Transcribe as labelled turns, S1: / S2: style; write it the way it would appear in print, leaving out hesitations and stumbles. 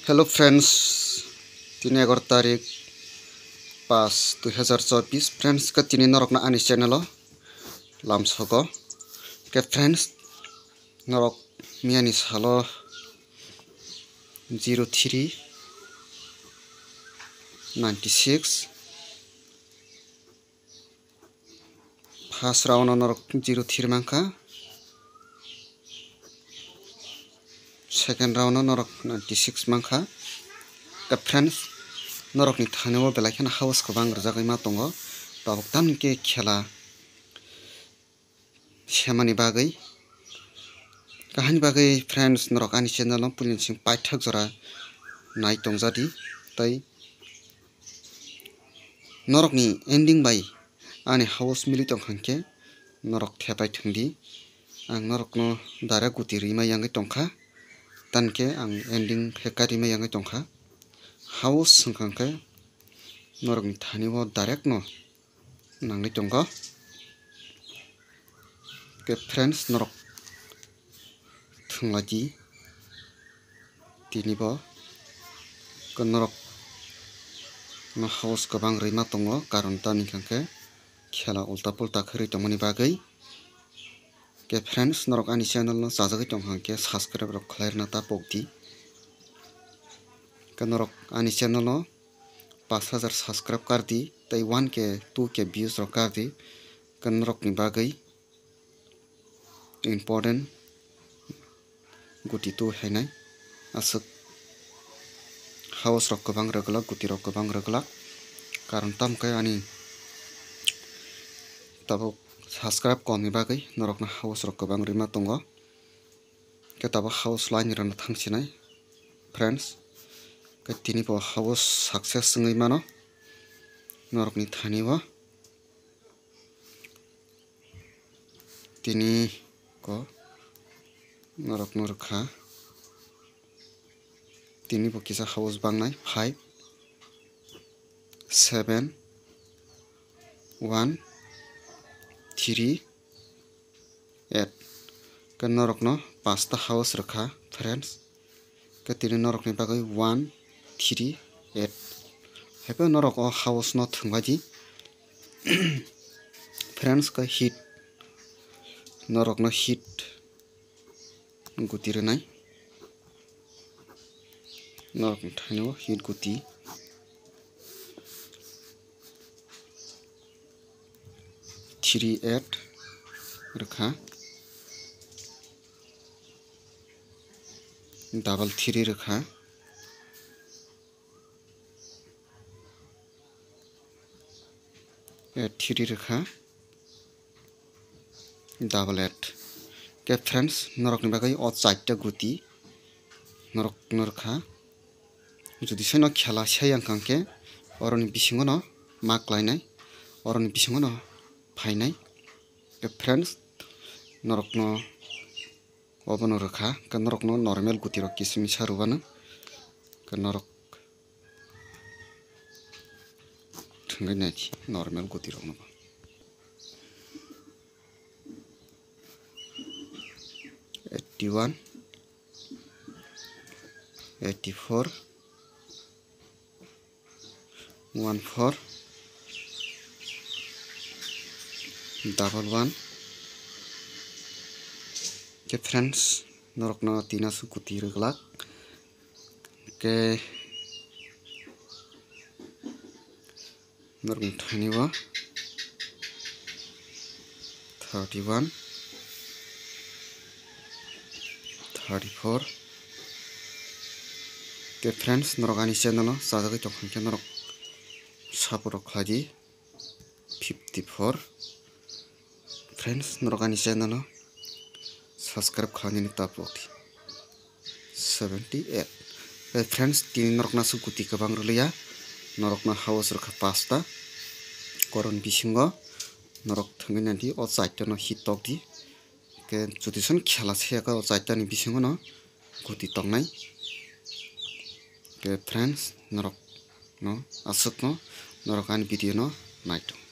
S1: hello friends 3 तारिख 5 2024 friends का तीन नरक आनी चैनल लामसको के फ्रेंड्स नरक मियानी सालो 0396 फर्स्ट राउंड नरक 03 मांका सेकेंड राउंड नरक 96 मांका के फ्रेंड्स नरक नि थानो बेलाखिन हाउस को बांग रजागै मा दंगो ताबक तान के खेला सेमानि बागै कहानि बागै फ्रेंड्स नरक आनि चैनल पुलिन सिं पाइथक जरा नाय दंजादि तै नरक नि एंडिंग बाय आनि हाउस मिलि तंखांके नरक थेपाय थंदि आं नरक नो दारा गुति रिमा यांगै तंखा तानके आं एंडिंग फेकारि मा यांगै तंखा हाउस संखांके नरक नि थानिबो डायरेक्ट नो नांगै तंगा के फ्रेंड्स नरक थंलादि तिनिबो के नरक no house kabang rima tongo karon tani kangke khela ulta pulta khari tongmani bagui ke friends norok ani channel no sajagoi tongkhangke subscribe rok khlairna ta pokti ke norok ani channel no 5000 subscribe kardi tai 1k 2k views rok kardi ke norok ni bagui important guti tu hainai asuk house rok kabang reglak guti rok kabang reglak karon tamkai ani tabo subscribe komni bagui norok na house rok kabang rima tongo ke tabo house line ran thangsinai friends ke tini bo house success ngai mano norok ni thani bo tini ko norok norkha tini bo kisa house bangnai 5 7 1 3 8 ke norok no 5 house rakha friends ke tini norok ni bagui 1 3 8 hebe norok o house no thungbaji friends ka hit norok no hit guti renai norok ni thano hit guti 38 rakha double 3 rakha 3 rakha double 8 ke friends norok ni bagai o 4 ta guti norok norkha jodi seno khela sayang kangke oroni bisingo no mak lainai oroni bisingo no phainai ke friends norok no obono rakha ke norok no normal guti rok kisimi sarubana ke norok thungai nai normal guti rok no 81 84 14 11 ke friends norok no tina su kuti reglak ke norok ni thani bo 31 34 ke friends norok ani channel no sajagoi tongkhangke norok support khlaji 54 friends norok ani channel no subscribe khlani tapok 78 friends tini norok na su guti kabang rulia norok na house rokha 5 ta koron bisingo norok thungai nanti o 4 ta no hit tok di ke judison khela seka o 4 ta ni bisingo no guti tongnai ke friends norok no asuk no norok ani video no naito